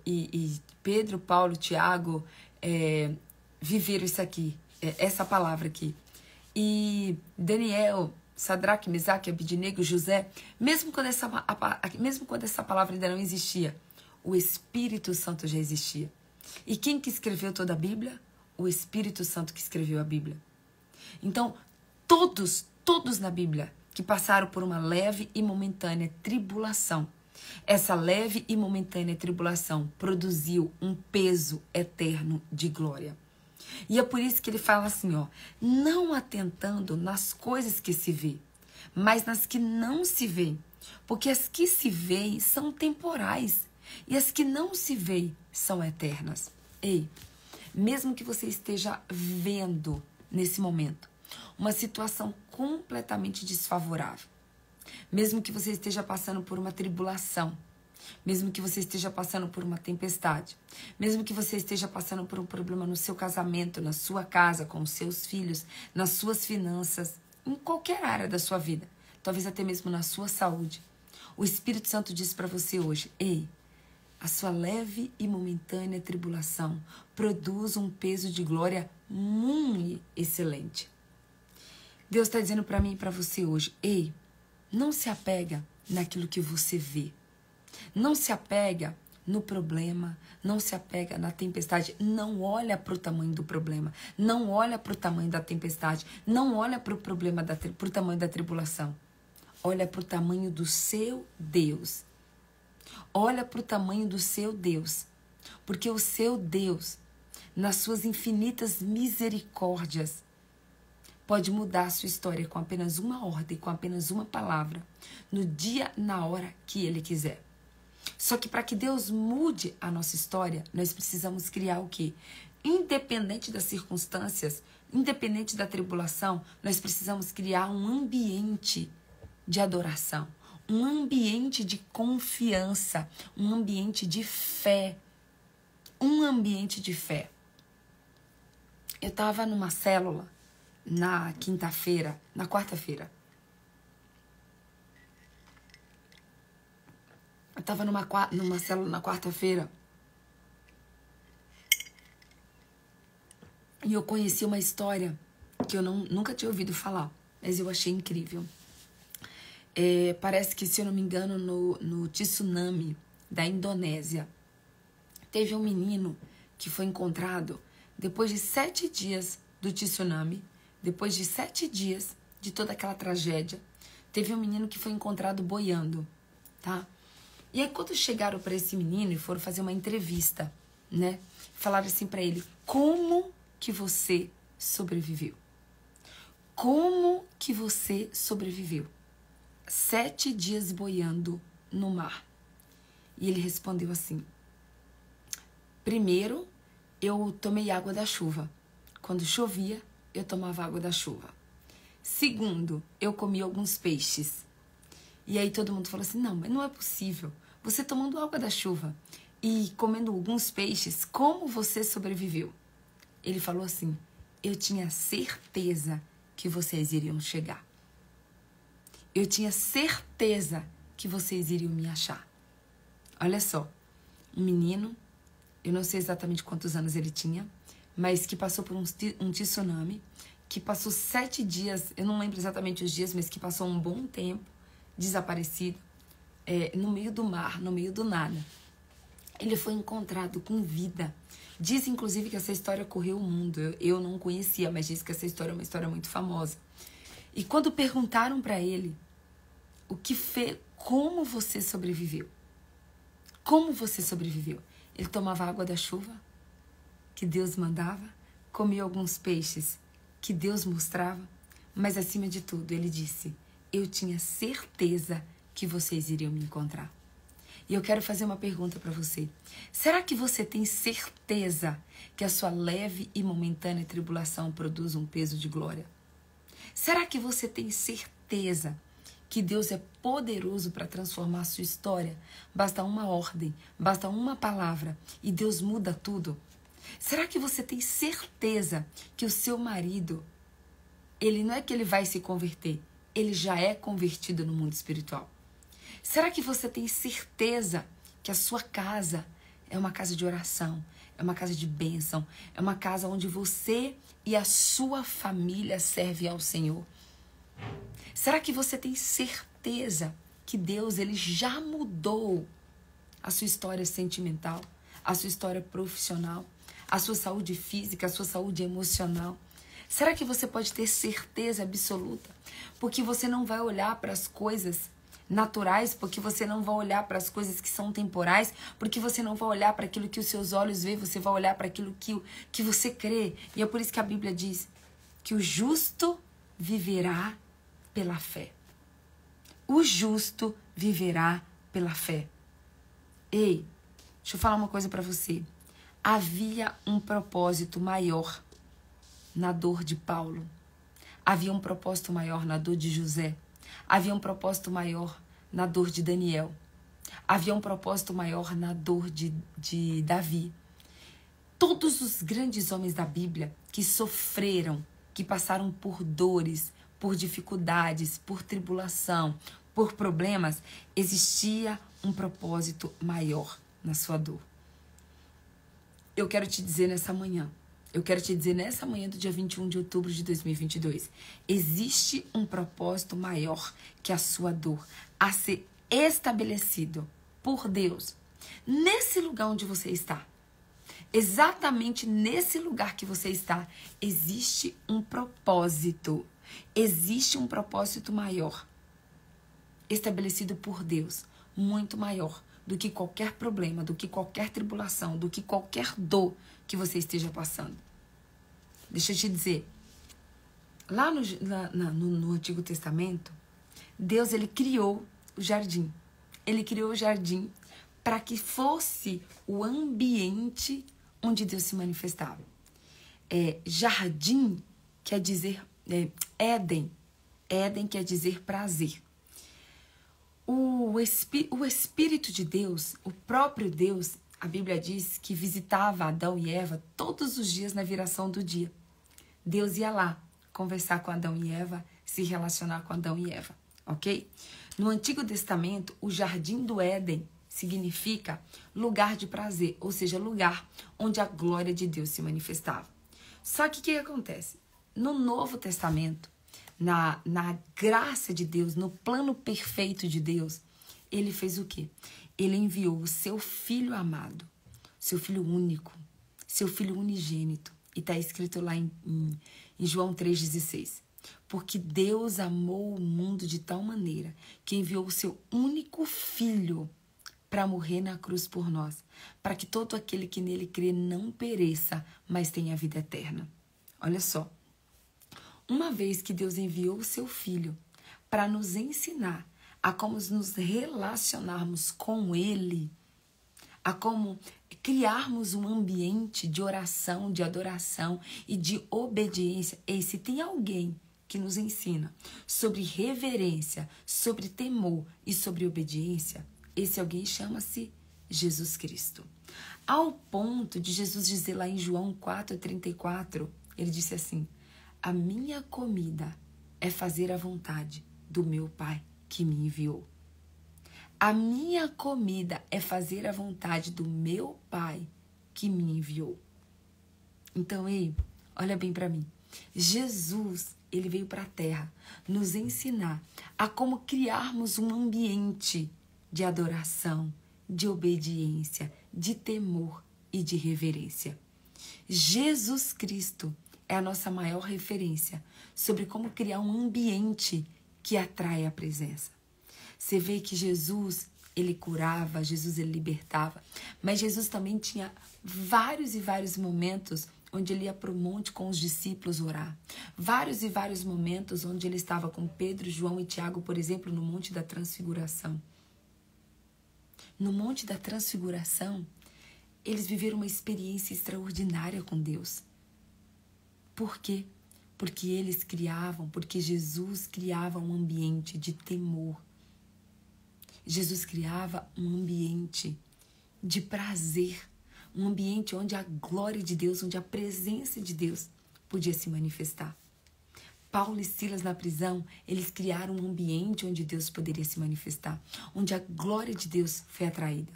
Speaker 1: Tiago, viveram isso aqui, essa palavra aqui. E Daniel, Sadraque, Mesaque, Abidnego, José, mesmo quando essa palavra ainda não existia, o Espírito Santo já existia. E quem que escreveu toda a Bíblia? O Espírito Santo que escreveu a Bíblia. Então, todos na Bíblia que passaram por uma leve e momentânea tribulação, essa leve e momentânea tribulação produziu um peso eterno de glória. E é por isso que ele fala assim, não atentando nas coisas que se vê, mas nas que não se vê, porque as que se veem são temporais e as que não se veem são eternas. Mesmo que você esteja vendo nesse momento uma situação completamente desfavorável, mesmo que você esteja passando por uma tribulação, mesmo que você esteja passando por uma tempestade, mesmo que você esteja passando por um problema no seu casamento, na sua casa, com os seus filhos, nas suas finanças, em qualquer área da sua vida, talvez até mesmo na sua saúde, o Espírito Santo diz para você hoje, a sua leve e momentânea tribulação produz um peso de glória muito excelente. Deus está dizendo para mim e para você hoje, não se apega naquilo que você vê. Não se apega no problema, não se apega na tempestade. Não olha para o tamanho do problema, não olha para o tamanho da tempestade, não olha para o problema, para o tamanho da tribulação. Olha para o tamanho do seu Deus. Olha para o tamanho do seu Deus, porque o seu Deus, nas suas infinitas misericórdias, pode mudar a sua história com apenas uma ordem, com apenas uma palavra, no dia, na hora que Ele quiser. Só que para que Deus mude a nossa história, nós precisamos criar o quê? Independente das circunstâncias, independente da tribulação, nós precisamos criar um ambiente de adoração, um ambiente de confiança, um ambiente de fé. Um ambiente de fé. Eu estava numa célula na quarta-feira. Eu estava numa célula na quarta-feira e eu conheci uma história que eu nunca tinha ouvido falar. mas eu achei incrível. Parece que, se eu não me engano, no tsunami da Indonésia, teve um menino que foi encontrado depois de 7 dias do tsunami, depois de 7 dias de toda aquela tragédia. Teve um menino que foi encontrado boiando, tá? E aí, quando chegaram para esse menino e foram fazer uma entrevista, né? Falaram assim para ele: como que você sobreviveu? Como que você sobreviveu? 7 dias boiando no mar. E ele respondeu assim: primeiro, eu tomei água da chuva. Quando chovia, eu tomava água da chuva. Segundo, eu comi alguns peixes. E aí todo mundo falou assim: não, mas não é possível. Você tomando água da chuva e comendo alguns peixes, como você sobreviveu? Ele falou assim: eu tinha certeza que vocês iriam chegar. Eu tinha certeza que vocês iriam me achar. Olha só, um menino, eu não sei exatamente quantos anos ele tinha, mas que passou por um tsunami, que passou 7 dias, eu não lembro exatamente os dias, mas que passou um bom tempo desaparecido, no meio do mar, no meio do nada. Ele foi encontrado com vida. Diz, inclusive, que essa história correu o mundo. Eu não conhecia, mas diz que essa história é uma história muito famosa. E quando perguntaram para ele como você sobreviveu? Como você sobreviveu? Ele tomava água da chuva, que Deus mandava, comia alguns peixes, que Deus mostrava, mas acima de tudo, ele disse: eu tinha certeza que vocês iriam me encontrar. E eu quero fazer uma pergunta para você. Será que você tem certeza que a sua leve e momentânea tribulação produz um peso de glória? Será que você tem certeza que Deus é poderoso para transformar a sua história? Basta uma ordem, basta uma palavra e Deus muda tudo. Será que você tem certeza que o seu marido, ele não é que ele vai se converter, ele já é convertido no mundo espiritual? Será que você tem certeza que a sua casa é uma casa de oração, é uma casa de bênção, é uma casa onde você e a sua família servem ao Senhor? Será que você tem certeza que Deus, ele já mudou a sua história sentimental, a sua história profissional, a sua saúde física, a sua saúde emocional? Será que você pode ter certeza absoluta? Porque você não vai olhar para as coisas naturais, porque você não vai olhar para as coisas que são temporais, porque você não vai olhar para aquilo que os seus olhos veem, você vai olhar para aquilo que você crê. E é por isso que a Bíblia diz que o justo viverá pela fé. O justo viverá pela fé. Ei, deixa eu falar uma coisa para você. Havia um propósito maior na dor de Paulo. Havia um propósito maior na dor de José. Havia um propósito maior na dor de Daniel. Havia um propósito maior na dor de Davi. Todos os grandes homens da Bíblia que sofreram, que passaram por dores, por dificuldades, por tribulação, por problemas, existia um propósito maior na sua dor. Eu quero te dizer nessa manhã, do dia 21 de outubro de 2022, existe um propósito maior que a sua dor, a ser estabelecido por Deus, nesse lugar onde você está. Exatamente nesse lugar que você está, existe um propósito. Existe um propósito maior, estabelecido por Deus, muito maior do que qualquer problema, do que qualquer tribulação, do que qualquer dor que você esteja passando. Deixa eu te dizer, lá no Antigo Testamento, Deus, ele criou o jardim. Ele criou o jardim para que fosse o ambiente onde Deus se manifestava. Jardim quer dizer Éden. Éden quer dizer prazer. O Espírito de Deus, o próprio Deus, a Bíblia diz que visitava Adão e Eva todos os dias na viração do dia. Deus ia lá conversar com Adão e Eva, se relacionar com Adão e Eva, ok? No Antigo Testamento, o Jardim do Éden significa lugar de prazer, ou seja, lugar onde a glória de Deus se manifestava. Só que o que acontece? No Novo Testamento, na graça de Deus, no plano perfeito de Deus, ele fez o quê? Ele enviou o seu Filho amado, seu Filho único, seu Filho unigênito. E está escrito lá em João 3,16. Porque Deus amou o mundo de tal maneira que enviou o seu único Filho para morrer na cruz por nós, para que todo aquele que nele crê não pereça, mas tenha vida eterna. Olha só, uma vez que Deus enviou o seu Filho para nos ensinar a como nos relacionarmos com Ele, a como criarmos um ambiente de oração, de adoração e de obediência. E se tem alguém que nos ensina sobre reverência, sobre temor e sobre obediência, esse alguém chama-se Jesus Cristo. Ao ponto de Jesus dizer lá em João 4,34, ele disse assim: a minha comida é fazer a vontade do meu Pai que me enviou. A minha comida é fazer a vontade do meu Pai que me enviou. Então, ei, olha bem para mim. Jesus, ele veio para a Terra nos ensinar a como criarmos um ambiente de adoração, de obediência, de temor e de reverência. Jesus Cristo é a nossa maior referência sobre como criar um ambiente que atrai a presença. Você vê que Jesus, ele curava, Jesus, ele libertava, mas Jesus também tinha vários e vários momentos onde ele ia para o monte com os discípulos orar. Vários e vários momentos onde ele estava com Pedro, João e Tiago, por exemplo, no Monte da Transfiguração. No Monte da Transfiguração, eles viveram uma experiência extraordinária com Deus. Por quê? Porque eles criavam, porque Jesus criava um ambiente de temor. Jesus criava um ambiente de prazer, um ambiente onde a glória de Deus, onde a presença de Deus podia se manifestar. Paulo e Silas na prisão, eles criaram um ambiente onde Deus poderia se manifestar, onde a glória de Deus foi atraída.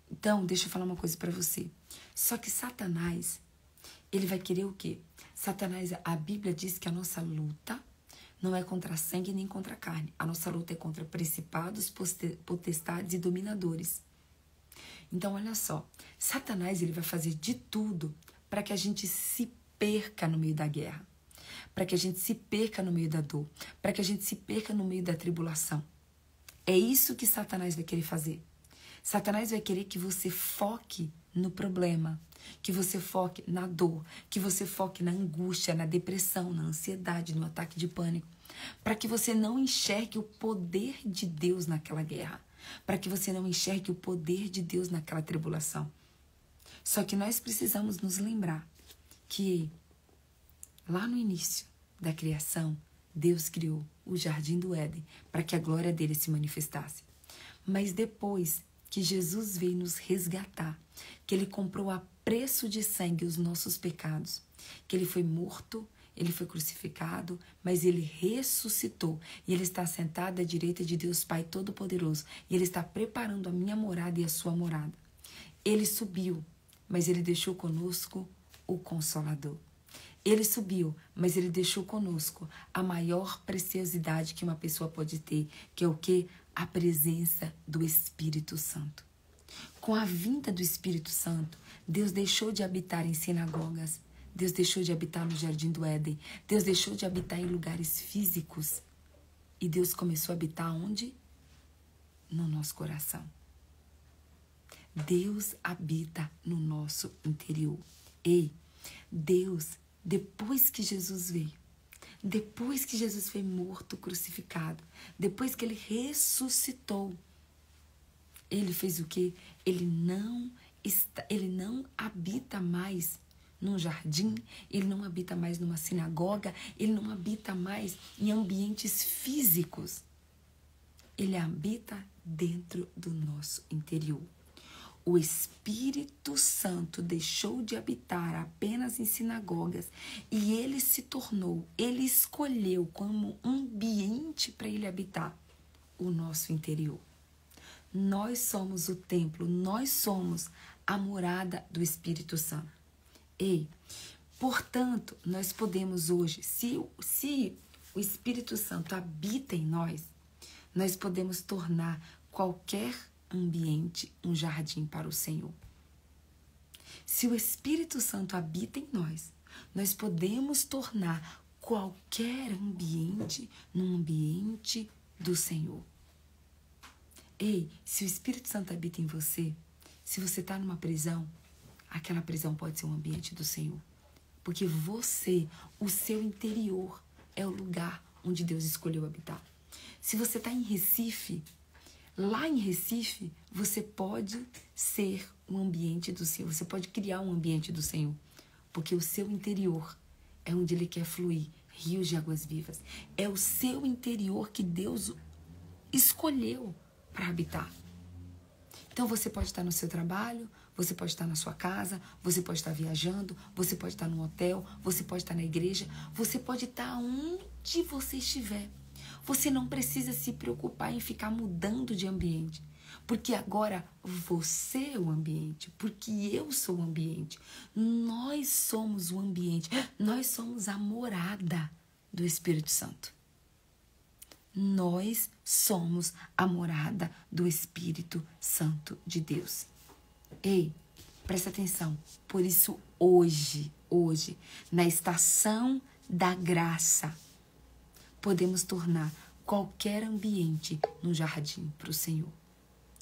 Speaker 1: Então, deixa eu falar uma coisa para você. Só que Satanás, ele vai querer o quê? Satanás, a Bíblia diz que a nossa luta não é contra sangue nem contra carne. A nossa luta é contra principados, potestades e dominadores. Então, olha só. Satanás, ele vai fazer de tudo para que a gente se perca no meio da guerra. Para que a gente se perca no meio da dor. Para que a gente se perca no meio da tribulação. É isso que Satanás vai querer fazer. Satanás vai querer que você foque no problema, que você foque na dor, que você foque na angústia, na depressão, na ansiedade, no ataque de pânico, para que você não enxergue o poder de Deus naquela guerra, para que você não enxergue o poder de Deus naquela tribulação. Só que nós precisamos nos lembrar que lá no início da criação, Deus criou o Jardim do Éden para que a glória dele se manifestasse. Mas depois que Jesus veio nos resgatar, que ele comprou a preço de sangue os nossos pecados, que ele foi morto, ele foi crucificado, mas ele ressuscitou e ele está sentado à direita de Deus Pai Todo-Poderoso e ele está preparando a minha morada e a sua morada. Ele subiu, mas ele deixou conosco o Consolador. Ele subiu, mas ele deixou conosco a maior preciosidade que uma pessoa pode ter, que é o quê? A presença do Espírito Santo. Com a vinda do Espírito Santo, Deus deixou de habitar em sinagogas, Deus deixou de habitar no Jardim do Éden, Deus deixou de habitar em lugares físicos e Deus começou a habitar onde? No nosso coração. Deus habita no nosso interior. Ei, Deus, depois que Jesus veio, depois que Jesus foi morto, crucificado, depois que ele ressuscitou, ele fez o quê? Ele não habita mais num jardim, ele não habita mais numa sinagoga, ele não habita mais em ambientes físicos. Ele habita dentro do nosso interior. O Espírito Santo deixou de habitar apenas em sinagogas e ele se tornou, ele escolheu como ambiente para ele habitar o nosso interior. Nós somos o templo, nós somos a morada do Espírito Santo. Ei, portanto, nós podemos hoje, se o Espírito Santo habita em nós, nós podemos tornar qualquer ambiente um jardim para o Senhor. Se o Espírito Santo habita em nós podemos tornar qualquer ambiente num ambiente do Senhor. Ei, se o Espírito Santo habita em você, se você está numa prisão, aquela prisão pode ser um ambiente do Senhor. Porque você, o seu interior, é o lugar onde Deus escolheu habitar. Se você está em Recife, lá em Recife, você pode ser um ambiente do Senhor. Você pode criar um ambiente do Senhor. Porque o seu interior é onde Ele quer fluir rios de águas vivas. É o seu interior que Deus escolheu para habitar. Então você pode estar no seu trabalho, você pode estar na sua casa, você pode estar viajando, você pode estar num hotel, você pode estar na igreja, você pode estar onde você estiver. Você não precisa se preocupar em ficar mudando de ambiente, porque agora você é o ambiente, porque eu sou o ambiente. Nós somos o ambiente, nós somos a morada do Espírito Santo. Nós somos a morada do Espírito Santo de Deus. Ei, presta atenção. Por isso, hoje, na estação da graça, podemos tornar qualquer ambiente num jardim para o Senhor.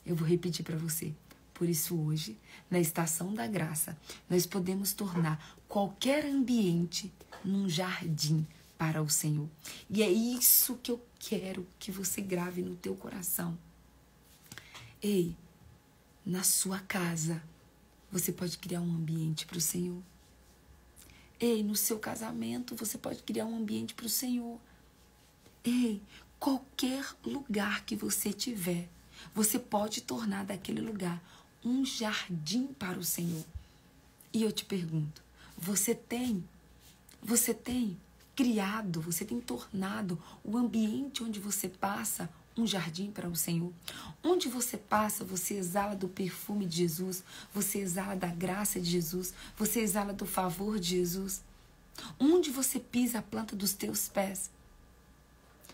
Speaker 1: Eu vou repetir para você. Por isso, hoje, na estação da graça, nós podemos tornar qualquer ambiente num jardim para o Senhor. E é isso que eu quero que você grave no teu coração. Ei, na sua casa, você pode criar um ambiente para o Senhor. Ei, no seu casamento, você pode criar um ambiente para o Senhor. Ei, qualquer lugar que você tiver, você pode tornar daquele lugar um jardim para o Senhor. E eu te pergunto, você tem criado, você tem tornado o ambiente onde você passa um jardim para o Senhor? Onde você passa, você exala do perfume de Jesus, você exala da graça de Jesus, você exala do favor de Jesus. Onde você pisa a planta dos teus pés,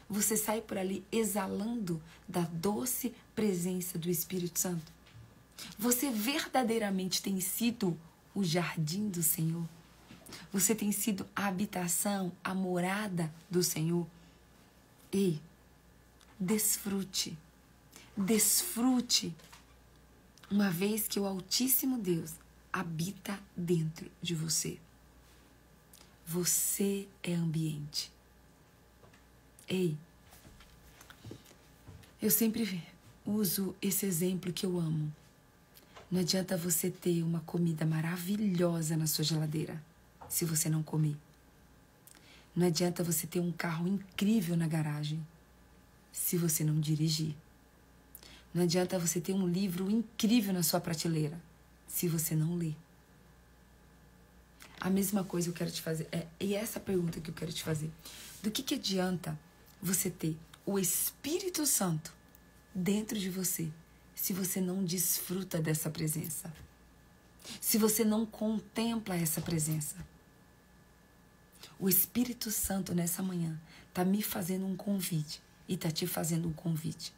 Speaker 1: você sai por ali exalando da doce presença do Espírito Santo. Você verdadeiramente tem sido o jardim do Senhor? Você tem sido a habitação, a morada do Senhor? Ei, desfrute, uma vez que o Altíssimo Deus habita dentro de você. Você é ambiente. Ei, eu sempre uso esse exemplo que eu amo. Não adianta você ter uma comida maravilhosa na sua geladeira se você não comer. Não adianta você ter um carro incrível na garagem se você não dirigir. Não adianta você ter um livro incrível na sua prateleira se você não ler. A mesma coisa eu quero te fazer, e essa pergunta que eu quero te fazer. Do que adianta você ter o Espírito Santo dentro de você se você não desfruta dessa presença? Se você não contempla essa presença? O Espírito Santo nessa manhã está me fazendo um convite e está te fazendo um convite.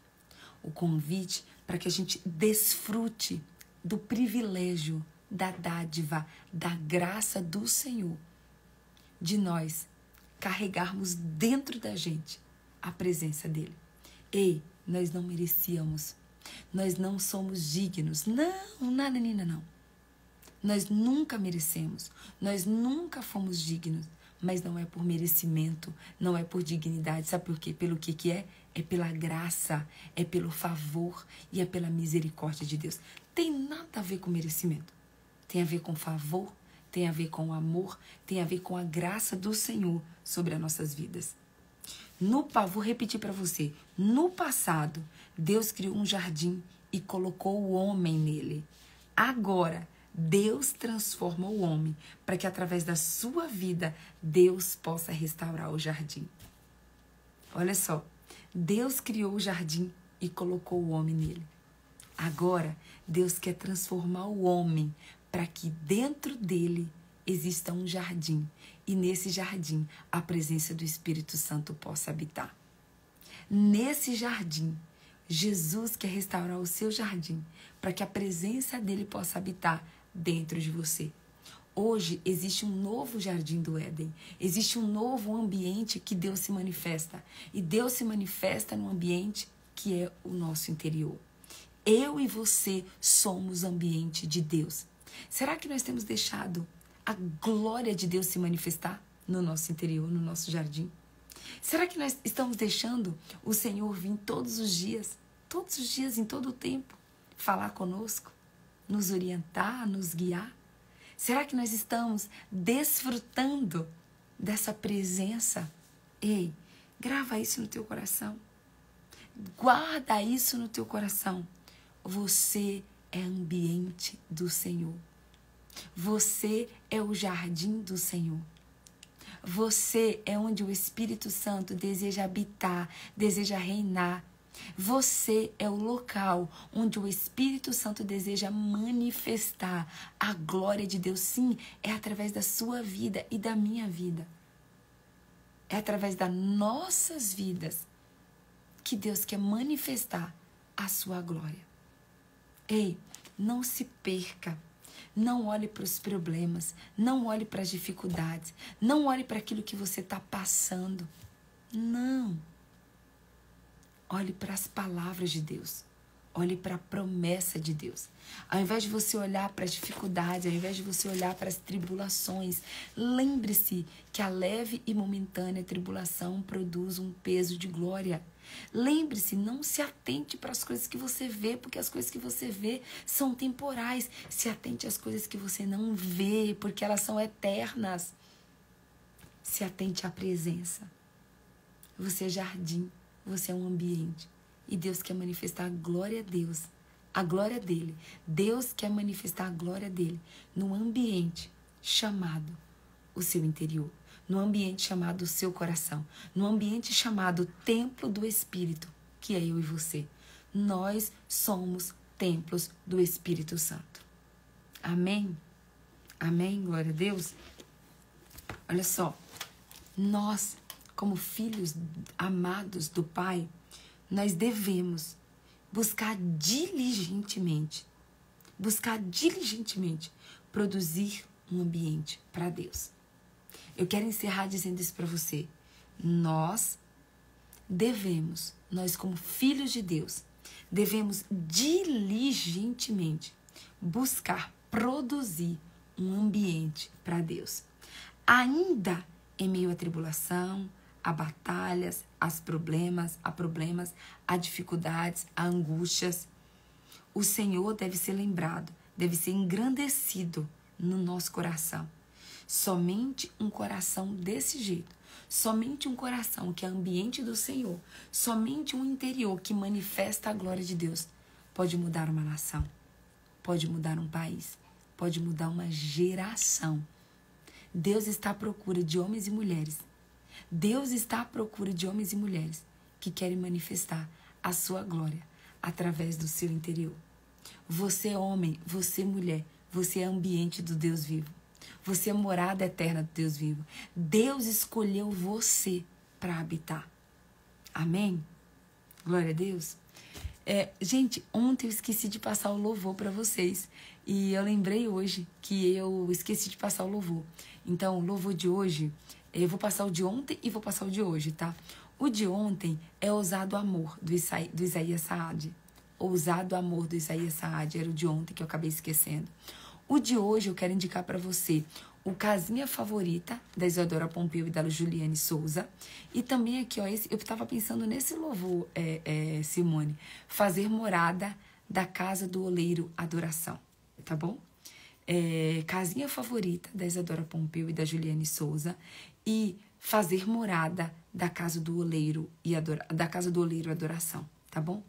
Speaker 1: O convite para que a gente desfrute do privilégio, da dádiva, da graça do Senhor, de nós carregarmos dentro da gente a presença dele. Ei, nós não merecíamos, nós não somos dignos, não, não. Nós nunca merecemos, nós nunca fomos dignos, mas não é por merecimento, não é por dignidade. Sabe por quê? Pelo que é? É pela graça, é pelo favor e é pela misericórdia de Deus. Tem nada a ver com merecimento. Tem a ver com favor, tem a ver com amor, tem a ver com a graça do Senhor sobre as nossas vidas. Vou repetir para você. No passado, Deus criou um jardim e colocou o homem nele. Agora, Deus transforma o homem para que através da sua vida Deus possa restaurar o jardim. Olha só, Deus criou o jardim e colocou o homem nele. Agora, Deus quer transformar o homem para que dentro dele exista um jardim e nesse jardim a presença do Espírito Santo possa habitar. Nesse jardim, Jesus quer restaurar o seu jardim para que a presença dele possa habitar dentro de você. Hoje existe um novo jardim do Éden, existe um novo ambiente que Deus se manifesta. E Deus se manifesta num ambiente que é o nosso interior. Eu e você somos ambiente de Deus. Será que nós temos deixado a glória de Deus se manifestar no nosso interior, no nosso jardim? Será que nós estamos deixando o Senhor vir todos os dias, em todo o tempo, falar conosco, nos orientar, nos guiar? Será que nós estamos desfrutando dessa presença? Ei, grava isso no teu coração. Guarda isso no teu coração. Você é ambiente do Senhor. Você é o jardim do Senhor. Você é onde o Espírito Santo deseja habitar, deseja reinar. Você é o local onde o Espírito Santo deseja manifestar a glória de Deus. Sim, é através da sua vida e da minha vida. É através das nossas vidas que Deus quer manifestar a sua glória. Ei, não se perca. Não olhe para os problemas, não olhe para as dificuldades, não olhe para aquilo que você está passando. Não. Olhe para as palavras de Deus. Olhe para a promessa de Deus. Ao invés de você olhar para as dificuldades, ao invés de você olhar para as tribulações, lembre-se que a leve e momentânea tribulação produz um peso de glória. Lembre-se, não se atente para as coisas que você vê, porque as coisas que você vê são temporais. Se atente às coisas que você não vê, porque elas são eternas. Se atente à presença. Você é jardim, você é um ambiente. E Deus quer manifestar a glória Deus, a glória dele. Deus quer manifestar a glória dele num ambiente chamado o seu interior. No ambiente chamado o seu coração, no ambiente chamado templo do Espírito, que é eu e você. Nós somos templos do Espírito Santo. Amém? Amém? Glória a Deus. Olha só, nós, como filhos amados do Pai, nós devemos buscar diligentemente produzir um ambiente para Deus. Eu quero encerrar dizendo isso para você. Nós como filhos de Deus, devemos diligentemente buscar produzir um ambiente para Deus. Ainda em meio à tribulação, a batalhas, a problemas, a dificuldades, a angústias, o Senhor deve ser lembrado, deve ser engrandecido no nosso coração. Somente um coração desse jeito, somente um coração que é ambiente do Senhor, somente um interior que manifesta a glória de Deus pode mudar uma nação, pode mudar um país, pode mudar uma geração. Deus está à procura de homens e mulheres. Deus está à procura de homens e mulheres que querem manifestar a sua glória através do seu interior. Você é homem, você é mulher, você é ambiente do Deus vivo. Você é morada eterna do Deus vivo. Deus escolheu você para habitar. Amém? Glória a Deus. Gente, ontem eu esqueci de passar o louvor para vocês. E eu lembrei hoje que eu esqueci de passar o louvor. Então, o louvor de hoje, eu vou passar o de ontem e vou passar o de hoje, tá? O de ontem é Ousado Amor, do Isaías Saad. Ousado Amor, do Isaías Saad, era o de ontem que eu acabei esquecendo. O de hoje eu quero indicar para você o Casinha Favorita, da Isadora Pompeu e da Juliane Souza. E também aqui, ó, eu estava pensando nesse louvor, Simone, Fazer Morada da Casa do Oleiro Adoração, tá bom? Casinha Favorita, da Isadora Pompeu e da Juliane Souza. E Fazer Morada da Casa do Oleiro Adoração, tá bom?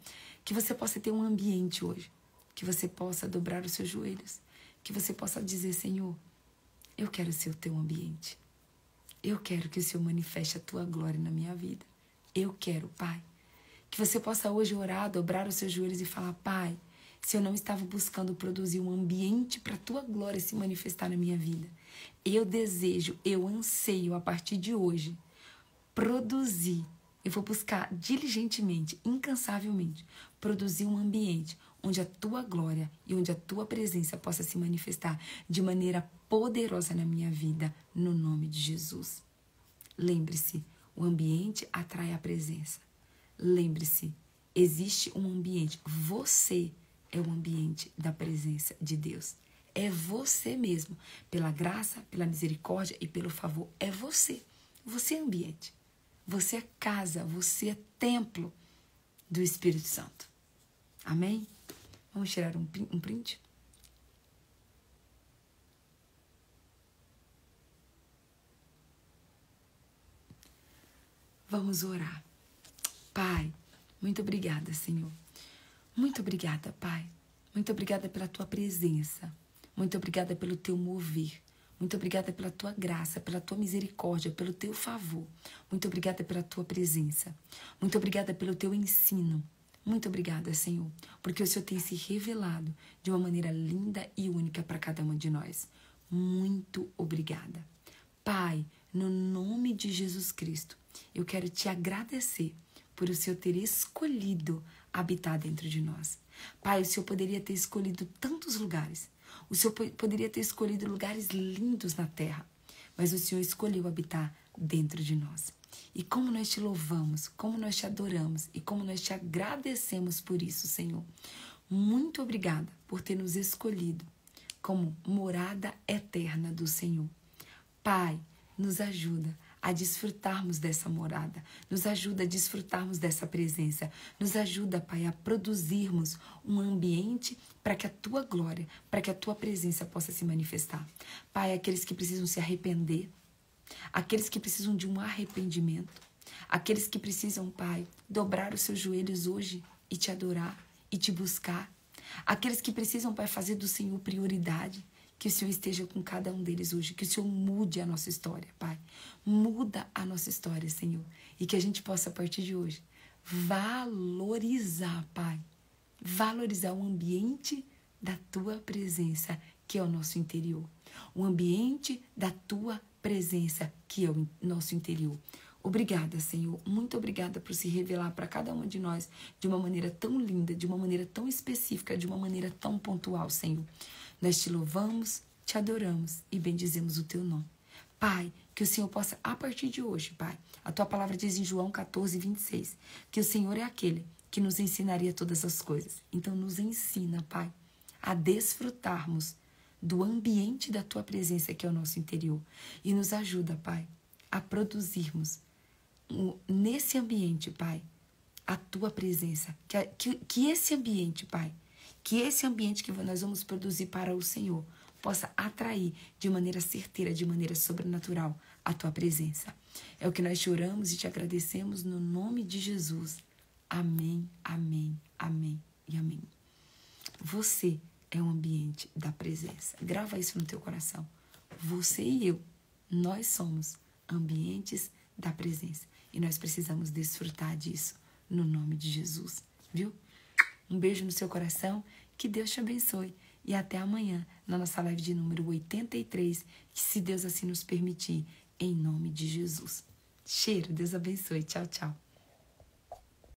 Speaker 1: Que você possa ter um ambiente hoje, que você possa dobrar os seus joelhos, que você possa dizer, Senhor, eu quero ser o teu ambiente. Eu quero que o Senhor manifeste a tua glória na minha vida. Eu quero, Pai. Que você possa hoje orar, dobrar os seus joelhos e falar, Pai, se eu não estava buscando produzir um ambiente para a tua glória se manifestar na minha vida. Eu desejo, eu anseio a partir de hoje produzir. Eu vou buscar diligentemente, incansavelmente, produzir um ambiente onde a tua glória e onde a tua presença possa se manifestar de maneira poderosa na minha vida, no nome de Jesus. Lembre-se, o ambiente atrai a presença. Lembre-se, existe um ambiente. Você é o ambiente da presença de Deus. É você mesmo. Pela graça, pela misericórdia e pelo favor. É você. Você é ambiente. Você é casa. Você é templo do Espírito Santo. Amém? Vamos tirar um print? Vamos orar. Pai, muito obrigada, Senhor. Muito obrigada, Pai. Muito obrigada pela tua presença. Muito obrigada pelo teu mover. Muito obrigada pela tua graça, pela tua misericórdia, pelo teu favor. Muito obrigada pela tua presença. Muito obrigada pelo teu ensino. Muito obrigada, Senhor, porque o Senhor tem se revelado de uma maneira linda e única para cada um de nós. Muito obrigada. Pai, no nome de Jesus Cristo, eu quero te agradecer por o Senhor ter escolhido habitar dentro de nós. Pai, o Senhor poderia ter escolhido tantos lugares. O Senhor poderia ter escolhido lugares lindos na terra. Mas o Senhor escolheu habitar dentro de nós. E como nós te louvamos, como nós te adoramos e como nós te agradecemos por isso, Senhor. Muito obrigada por ter nos escolhido como morada eterna do Senhor. Pai, nos ajuda a desfrutarmos dessa morada, nos ajuda a desfrutarmos dessa presença, nos ajuda, Pai, a produzirmos um ambiente para que a tua glória, para que a tua presença possa se manifestar. Pai, aqueles que precisam se arrepender, aqueles que precisam de um arrependimento, aqueles que precisam, Pai, dobrar os seus joelhos hoje e te adorar e te buscar, aqueles que precisam, Pai, fazer do Senhor prioridade. Que o Senhor esteja com cada um deles hoje. Que o Senhor mude a nossa história, Pai. Muda a nossa história, Senhor. E que a gente possa, a partir de hoje, valorizar, Pai. Valorizar o ambiente da Tua presença, que é o nosso interior. O ambiente da Tua presença, que é o nosso interior. Obrigada, Senhor. Muito obrigada por se revelar para cada um de nós de uma maneira tão linda, de uma maneira tão específica, de uma maneira tão pontual, Senhor. Nós te louvamos, te adoramos e bendizemos o teu nome. Pai, que o Senhor possa, a partir de hoje, Pai, a tua palavra diz em João 14, 26, que o Senhor é aquele que nos ensinaria todas as coisas. Então nos ensina, Pai, a desfrutarmos do ambiente da tua presença, que é o nosso interior. E nos ajuda, Pai, a produzirmos nesse ambiente, Pai, a tua presença. Que esse ambiente, Pai, que esse ambiente que nós vamos produzir para o Senhor possa atrair de maneira certeira, de maneira sobrenatural, a tua presença. É o que nós te oramos e te agradecemos no nome de Jesus. Amém, amém, amém e amém. Você é um ambiente da presença. Grava isso no teu coração. Você e eu, nós somos ambientes da presença. E nós precisamos desfrutar disso no nome de Jesus. Viu? Um beijo no seu coração, que Deus te abençoe. E até amanhã, na nossa live de número 83, que se Deus assim nos permitir, em nome de Jesus. Cheiro, Deus abençoe. Tchau, tchau.